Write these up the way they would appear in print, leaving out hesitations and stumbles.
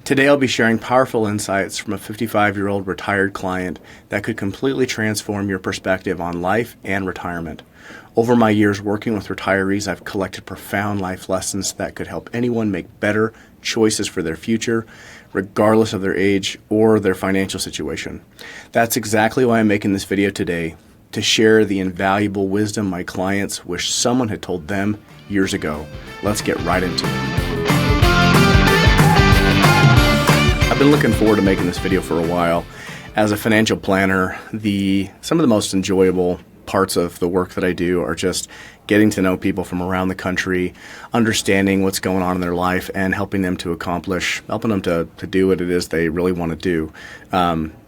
Today I'll be sharing powerful insights from a 55-year-old retired client that could completely transform your perspective on life and retirement. Over my years working with retirees, I've collected profound life lessons that could help anyone make better choices for their future, regardless of their age or their financial situation. That's exactly why I'm making this video today, to share the invaluable wisdom my clients wish someone had told them years ago. Let's get right into it. I've been looking forward to making this video for a while. As a financial planner, some of the most enjoyable parts of the work that I do are just getting to know people from around the country, understanding what's going on in their life, and helping them to do what it is they really want to do.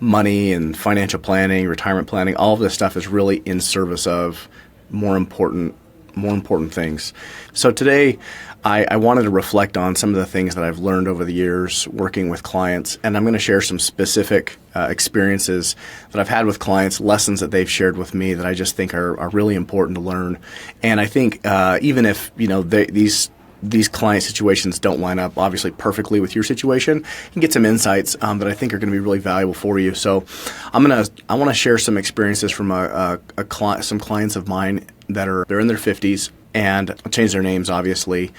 Money and financial planning, retirement planning, all of this stuff is really in service of more important things. So today, I wanted to reflect on some of the things that I've learned over the years working with clients, and I'm going to share some specific experiences that I've had with clients, lessons that they've shared with me that I just think are really important to learn. And I think even if these client situations don't line up obviously perfectly with your situation, you can get some insights that I think are going to be really valuable for you. So I want to share some experiences from some clients of mine they're in their 50s, and I'll change their names obviously,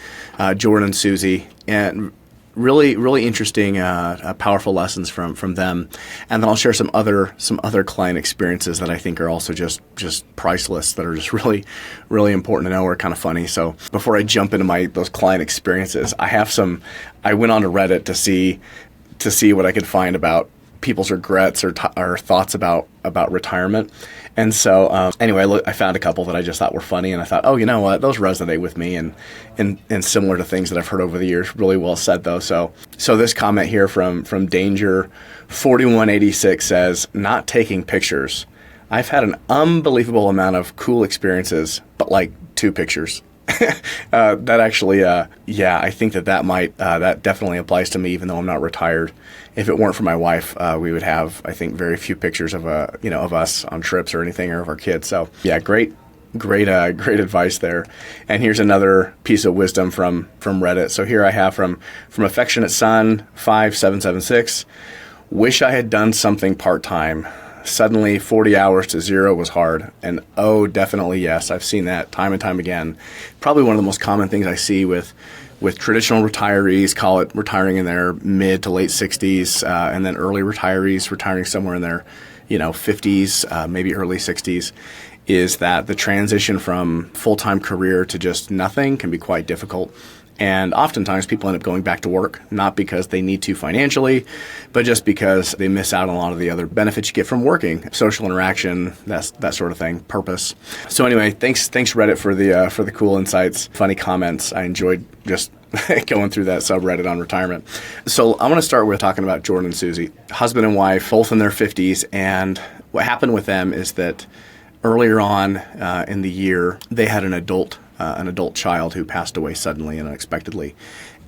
Jordan and Susie, and really interesting, powerful lessons from them. And then I'll share some other client experiences that I think are also just priceless, that are just really important to know, or kind of funny. So before I jump into those client experiences, I went on to Reddit to see what I could find about people's regrets or thoughts about retirement. And so anyway, I found a couple that I just thought were funny, and I thought, oh, you know what, those resonate with me, and similar to things that I've heard over the years. Really well said, though. So this comment here from Danger 4186 says, "Not taking pictures. I've had an unbelievable amount of cool experiences, but like 2 pictures." That actually, I think that definitely applies to me, even though I'm not retired. If it weren't for my wife, we would have, I think, very few pictures of us on trips or anything, or of our kids. So yeah, great advice there. And here's another piece of wisdom from Reddit. So here I have from Affectionate Son 5776. "Wish I had done something part-time. Suddenly 40 hours to zero was hard." And oh, definitely yes. I've seen that time and time again. Probably one of the most common things I see with traditional retirees, call it retiring in their mid to late 60s, and then early retirees retiring somewhere in their 50s, maybe early 60s, is that the transition from full-time career to just nothing can be quite difficult. And oftentimes people end up going back to work, not because they need to financially, but just because they miss out on a lot of the other benefits you get from working, social interaction, that sort of thing, purpose. So anyway, thanks Reddit for the cool insights, funny comments. I enjoyed just going through that subreddit on retirement. So I want to start with talking about Jordan and Susie, husband and wife, both in their 50s. And what happened with them is that earlier on in the year, they had an adult child who passed away suddenly and unexpectedly.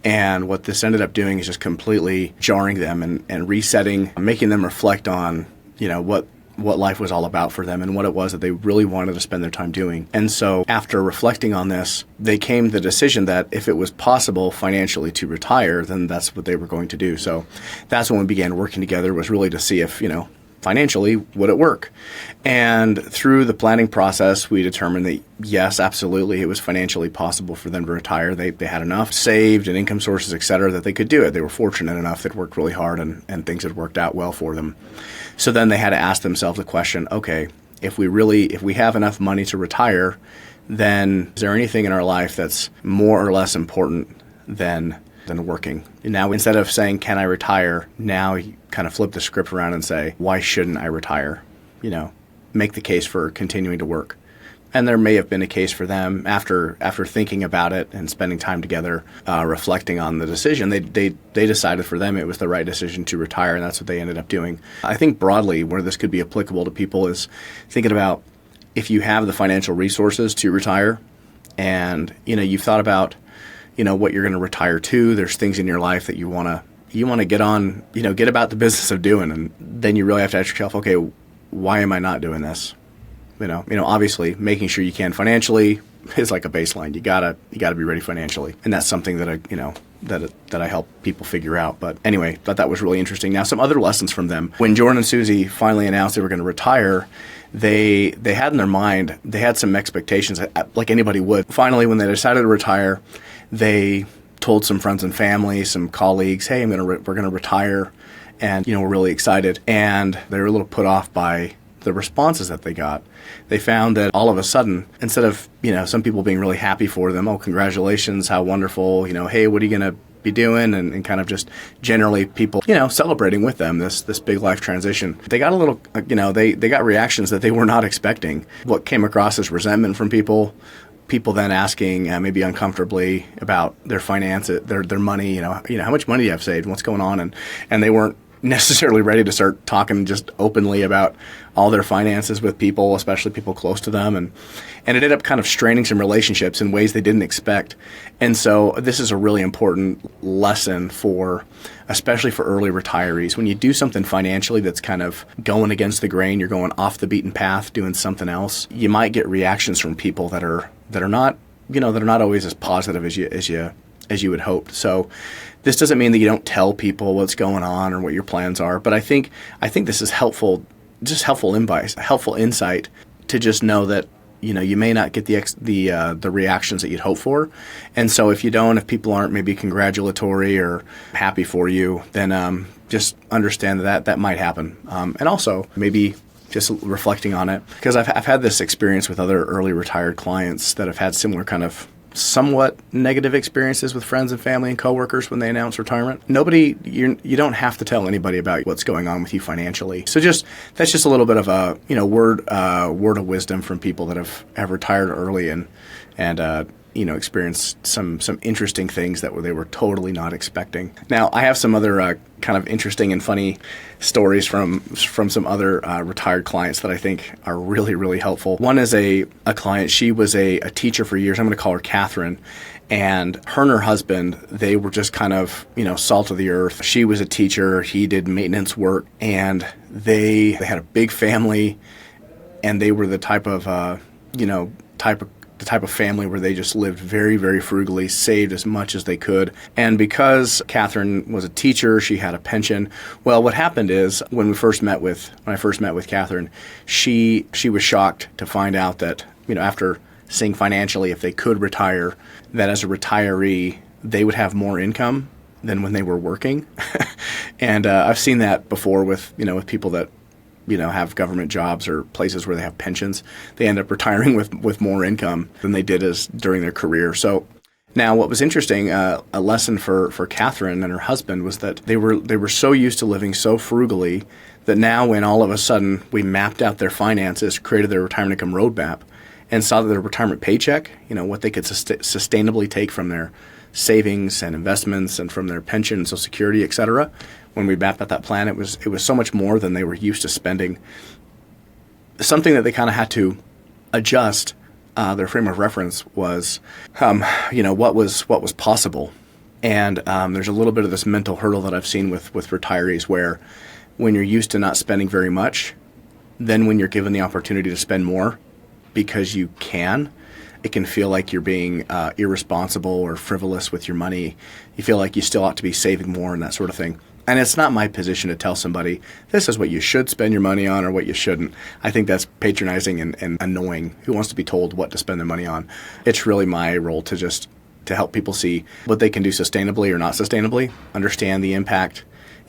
And what this ended up doing is just completely jarring them and resetting, making them reflect on, what life was all about for them and what it was that they really wanted to spend their time doing. And so after reflecting on this, they came to the decision that if it was possible financially to retire, then that's what they were going to do. So that's when we began working together, was really to see if, financially, would it work? And through the planning process, we determined that yes, absolutely, it was financially possible for them to retire. They had enough saved and income sources, et cetera, that they could do it. They were fortunate enough. They'd worked really hard and things had worked out well for them. So then they had to ask themselves the question, okay, if we have enough money to retire, then is there anything in our life that's more or less important than working? Now, instead of saying, can I retire? Now you kind of flip the script around and say, why shouldn't I retire? Make the case for continuing to work. And there may have been a case for them after thinking about it and spending time together, reflecting on the decision. They decided for them it was the right decision to retire, and that's what they ended up doing. I think broadly where this could be applicable to people is thinking about if you have the financial resources to retire, and you've thought about what you're going to retire to. There's things in your life that you want to get on, get about the business of doing, and then you really have to ask yourself, okay, why am I not doing this? Obviously making sure you can financially is like a baseline. You gotta be ready financially, and that's something that that I help people figure out. But anyway, thought that was really interesting. Now, some other lessons from them. When Jordan and Susie finally announced they were going to retire, they had in their mind, they had some expectations, like anybody would. Finally, when they decided to retire, they told some friends and family, some colleagues, hey, we're going to retire, and we're really excited. And they were a little put off by the responses that they got. They found that all of a sudden, instead of some people being really happy for them, oh, congratulations, how wonderful, hey, what are you going to be doing, and kind of just generally people celebrating with them this big life transition, they got a little they got reactions that they were not expecting. What came across as resentment from people then asking maybe uncomfortably about their finances, their money, how much money do you have saved, what's going on, and they weren't necessarily ready to start talking just openly about all their finances with people, especially people close to them, and it ended up kind of straining some relationships in ways they didn't expect. And so this is a really important lesson especially for early retirees. When you do something financially that's kind of going against the grain, you're going off the beaten path, doing something else, you might get reactions from people that are not always as positive as you would hope. So this doesn't mean that you don't tell people what's going on or what your plans are, but I think this is helpful advice, helpful insight to just know that you may not get the reactions that you'd hope for. And so if people aren't maybe congratulatory or happy for you, then just understand that might happen. And also maybe just reflecting on it, because I've had this experience with other early retired clients that have had similar kind of somewhat negative experiences with friends and family and coworkers when they announce retirement. You don't have to tell anybody about what's going on with you financially. So that's just a little bit of a word of wisdom from people that have retired early and experienced some interesting things that they were totally not expecting. Now, I have some other kind of interesting and funny stories from some other retired clients that I think are really, really helpful. One is a client. She was a teacher for years. I'm going to call her Katherine. And her husband, they were just kind of, salt of the earth. She was a teacher. He did maintenance work. And they had a big family. And they were the type of family where they just lived very, very frugally, saved as much as they could. And because Katherine was a teacher, she had a pension. Well, what happened is when I first met with Katherine, she was shocked to find out that, after seeing financially if they could retire, that as a retiree, they would have more income than when they were working. And I've seen that before with people that have government jobs or places where they have pensions. They end up retiring with more income than they did during their career. So now what was interesting, a lesson for Katherine and her husband was that they were so used to living so frugally that now when all of a sudden we mapped out their finances, created their retirement income roadmap, and saw that their retirement paycheck, what they could sustainably take from their savings and investments and from their pension, Social Security, et cetera. When we mapped out that plan, it was so much more than they were used to spending. Something that they kind of had to adjust their frame of reference was, what was possible. And there's a little bit of this mental hurdle that I've seen with retirees where when you're used to not spending very much, then when you're given the opportunity to spend more because you can, it can feel like you're being irresponsible or frivolous with your money. You feel like you still ought to be saving more and that sort of thing. And it's not my position to tell somebody, this is what you should spend your money on or what you shouldn't. I think that's patronizing and annoying. Who wants to be told what to spend their money on? It's really my role to help people see what they can do sustainably or not sustainably, understand the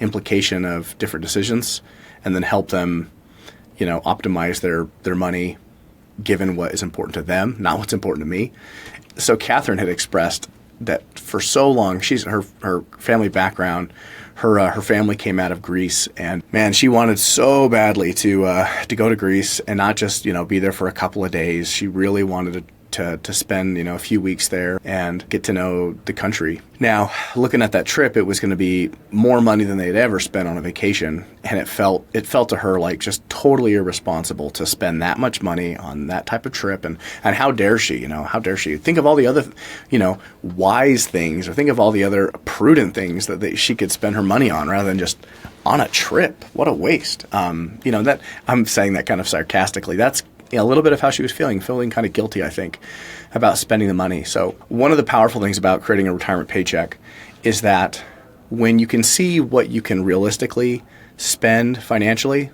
implication of different decisions, and then help them, optimize their money given what is important to them, not what's important to me. So Katherine had expressed that for so long, her family background, her family came out of Greece, and man, she wanted so badly to go to Greece and not just be there for a couple of days. She really wanted to spend a few weeks there and get to know the country. Now, looking at that trip, it was going to be more money than they'd ever spent on a vacation, and it felt to her like just totally irresponsible to spend that much money on that type of trip. And how dare she? How dare she? Think of all the other wise things, or think of all the other prudent things that she could spend her money on rather than just on a trip. What a waste. That I'm saying that kind of sarcastically. That's a little bit of how she was feeling kind of guilty, I think, about spending the money. So one of the powerful things about creating a retirement paycheck is that when you can see what you can realistically spend financially,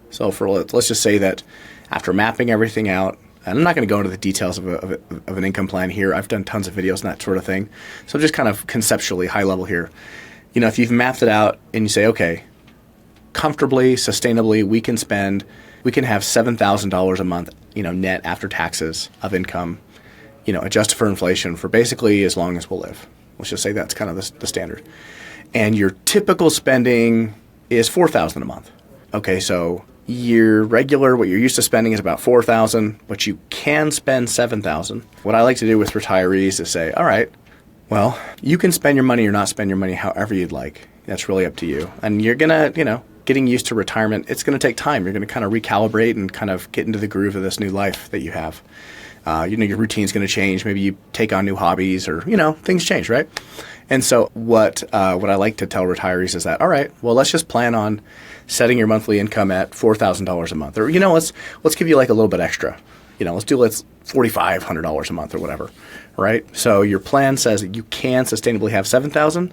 so let's just say that after mapping everything out, and I'm not going to go into the details of an income plan here. I've done tons of videos and that sort of thing. So just kind of conceptually, high level here. If you've mapped it out and you say, okay, comfortably, sustainably, we can have $7,000 a month, net after taxes of income, adjusted for inflation for basically as long as we'll live. Let's just say that's kind of the standard. And your typical spending is $4,000 a month. Okay, so your regular, what you're used to spending is about $4,000, but you can spend $7,000. What I like to do with retirees is say, all right, well, you can spend your money or not spend your money however you'd like. That's really up to you. And you're going to, getting used to retirement, it's going to take time. You're going to kind of recalibrate and kind of get into the groove of this new life that you have. Your routine's going to change. Maybe you take on new hobbies or, things change, right? And so what I like to tell retirees is that, all right, well, let's just plan on setting your monthly income at $4,000 a month. Or, let's give you like a little bit extra. Let's $4,500 a month or whatever, right? So your plan says that you can sustainably have $7,000,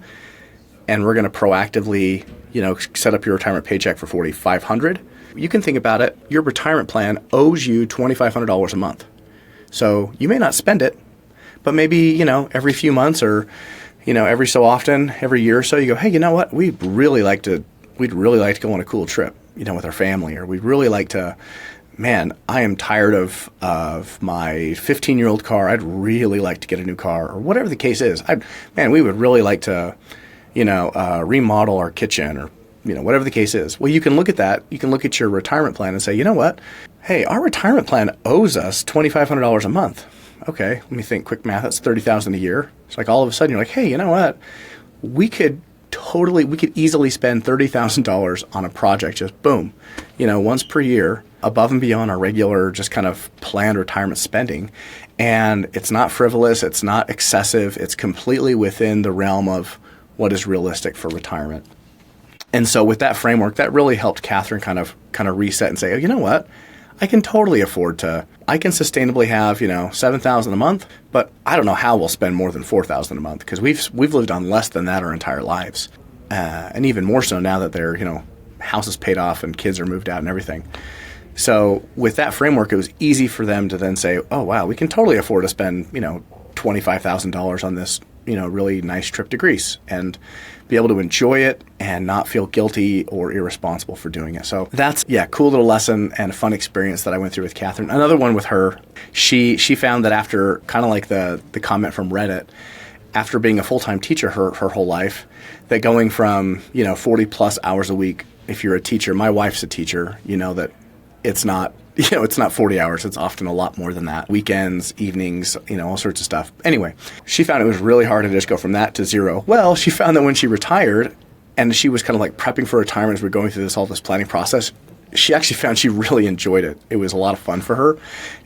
and we're going to proactively, set up your retirement paycheck for $4,500. You can think about it. Your retirement plan owes you $2,500 a month. So you may not spend it, but maybe, every few months or, every so often, every year or so, you go, hey, you know what? We'd really like to go on a cool trip, with our family, or we'd really like to, man, I am tired of my 15-year-old car. I'd really like to get a new car, or whatever the case is. We would really like to, remodel our kitchen, or, whatever the case is. Well, you can look at that. You can look at your retirement plan and say, you know what? Hey, our retirement plan owes us $2,500 a month. Okay, let me think. Quick math. That's $30,000 a year. It's like all of a sudden you're like, hey, you know what? We could easily spend $30,000 on a project. Just boom, once per year, above and beyond our regular, just kind of planned retirement spending. And it's not frivolous. It's not excessive. It's completely within the realm of what is realistic for retirement. And so with that framework, that really helped Catherine kind of reset and say, oh, you know what? I can totally afford I can sustainably have, $7,000 a month, but I don't know how we'll spend more than $4,000 a month, because we've lived on less than that our entire lives. And even more so now that their, house is paid off and kids are moved out and everything. So with that framework, it was easy for them to then say, oh, wow, we can totally afford to spend, $25,000 on this, really nice trip to Greece, and be able to enjoy it and not feel guilty or irresponsible for doing it. So that's, cool little lesson and a fun experience that I went through with Catherine. Another one with her, she found that after kind of like the comment from Reddit, after being a full-time teacher her whole life, that going from, 40 plus hours a week, if you're a teacher, my wife's a teacher, that it's not, it's not 40 hours. It's often a lot more than that. Weekends, evenings, all sorts of stuff. Anyway, she found it was really hard to just go from that to zero. Well, she found that when she retired and she was kind of like prepping for retirement as we're going through all this planning process, she actually found she really enjoyed it. It was a lot of fun for her.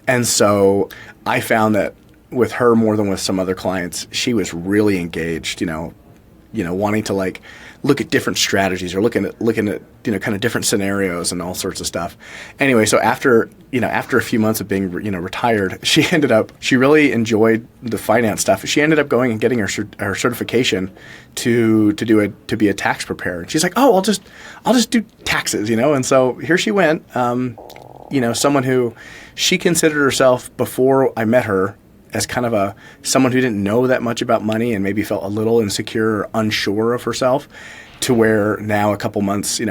And so I found that with her more than with some other clients, she was really engaged, wanting to like look at different strategies or looking at kind of different scenarios and all sorts of stuff. Anyway, so after a few months of being retired, she really enjoyed the finance stuff. She ended up going and getting her certification to be a tax preparer. And she's like, oh, I'll just do taxes, And so here she went. Someone who she considered herself before I met her as kind of someone who didn't know that much about money and maybe felt a little insecure or unsure of herself, to where now a couple months,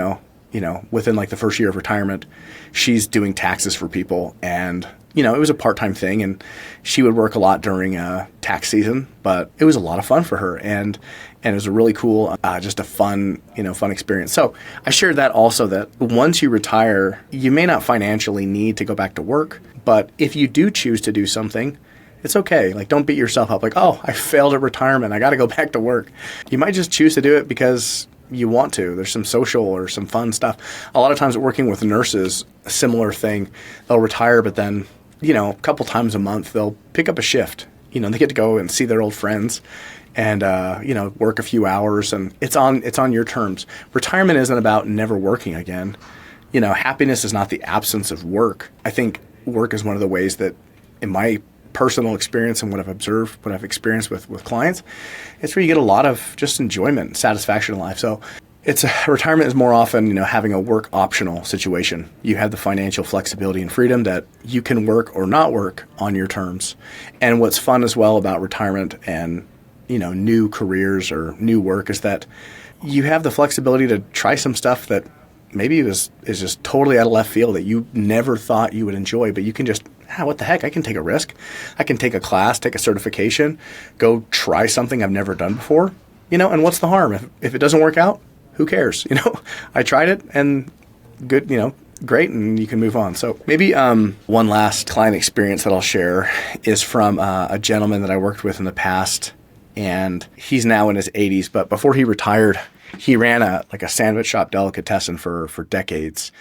within like the first year of retirement, she's doing taxes for people. And, it was a part-time thing, and she would work a lot during tax season, but it was a lot of fun for her. And it was a really cool, just a fun experience. So I shared that also, that once you retire, you may not financially need to go back to work, but if you do choose to do something, it's okay. Like, don't beat yourself up like, oh, I failed at retirement, I got to go back to work. You might just choose to do it because you want to. There's some social or some fun stuff. A lot of times working with nurses, a similar thing. They'll retire, but then, a couple times a month, they'll pick up a shift. They get to go and see their old friends and, work a few hours, and it's on your terms. Retirement isn't about never working again. Happiness is not the absence of work. I think work is one of the ways that, in my personal experience and what I've observed, what I've experienced with clients, it's where you get a lot of just enjoyment and satisfaction in life. So retirement is more often, having a work optional situation. You have the financial flexibility and freedom that you can work or not work on your terms. And what's fun as well about retirement and, new careers or new work is that you have the flexibility to try some stuff that maybe is just totally out of left field that you never thought you would enjoy, but you can just, what the heck, I can take a risk. I can take a class, take a certification, go try something I've never done before, and what's the harm? If it doesn't work out, who cares? I tried it and good, great, and you can move on. So maybe one last client experience that I'll share is from a gentleman that I worked with in the past, and he's now in his 80s, but before he retired, he ran a sandwich shop delicatessen for decades,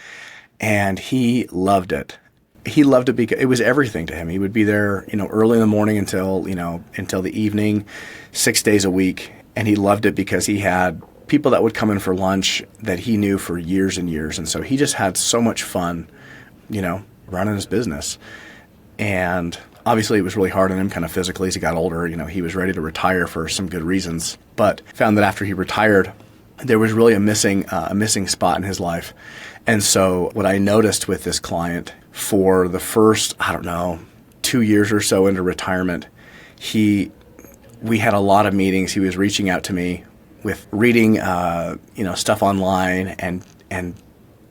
and he loved it. He loved it because it was everything to him. He would be there, early in the morning until the evening, 6 days a week, and he loved it because he had people that would come in for lunch that he knew for years and years, and so he just had so much fun, running his business. And obviously it was really hard on him kind of physically as he got older. He was ready to retire for some good reasons, but found that after he retired, there was really a missing spot in his life. And so what I noticed with this client for the first, 2 years or so into retirement, we had a lot of meetings. He was reaching out to me with reading, stuff online and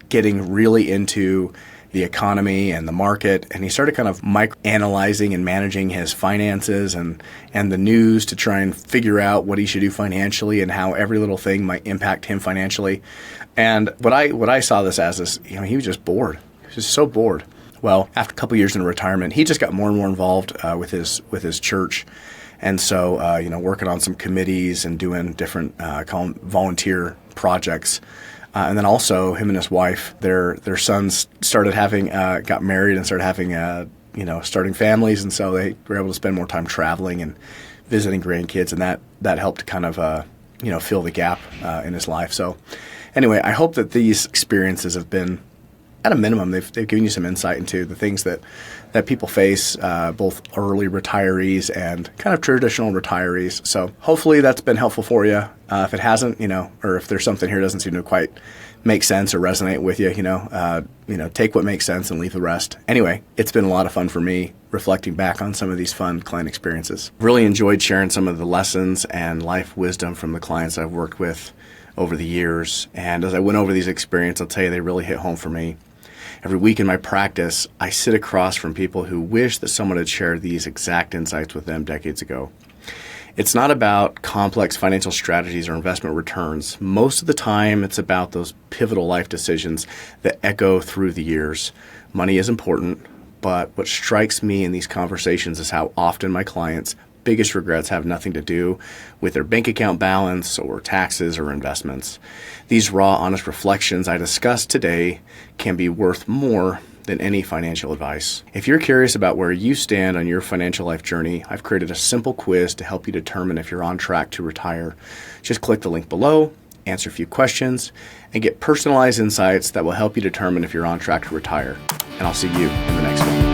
getting really into the economy and the market. And he started kind of micro-analyzing and managing his finances and the news to try and figure out what he should do financially and how every little thing might impact him financially. And what I saw this as is, he was just bored. He was just so bored. Well, after a couple years in retirement, he just got more and more involved with his church. And so, working on some committees and doing different call them volunteer projects. And then also him and his wife, their sons started got married and started having, starting families. And so they were able to spend more time traveling and visiting grandkids. And that helped kind of, fill the gap in his life. So anyway, I hope that these experiences have been, at a minimum, they've given you some insight into the things that people face, both early retirees and kind of traditional retirees. So hopefully that's been helpful for you. If it hasn't, or if there's something here that doesn't seem to quite make sense or resonate with you, take what makes sense and leave the rest. Anyway, it's been a lot of fun for me reflecting back on some of these fun client experiences. Really enjoyed sharing some of the lessons and life wisdom from the clients I've worked with over the years. And as I went over these experiences, I'll tell you, they really hit home for me. Every week in my practice, I sit across from people who wish that someone had shared these exact insights with them decades ago. It's not about complex financial strategies or investment returns. Most of the time, it's about those pivotal life decisions that echo through the years. Money is important, but what strikes me in these conversations is how often my clients' biggest regrets have nothing to do with their bank account balance or taxes or investments. These raw, honest reflections I discussed today can be worth more than any financial advice. If you're curious about where you stand on your financial life journey, I've created a simple quiz to help you determine if you're on track to retire. Just click the link below, answer a few questions, and get personalized insights that will help you determine if you're on track to retire. And I'll see you in the next one.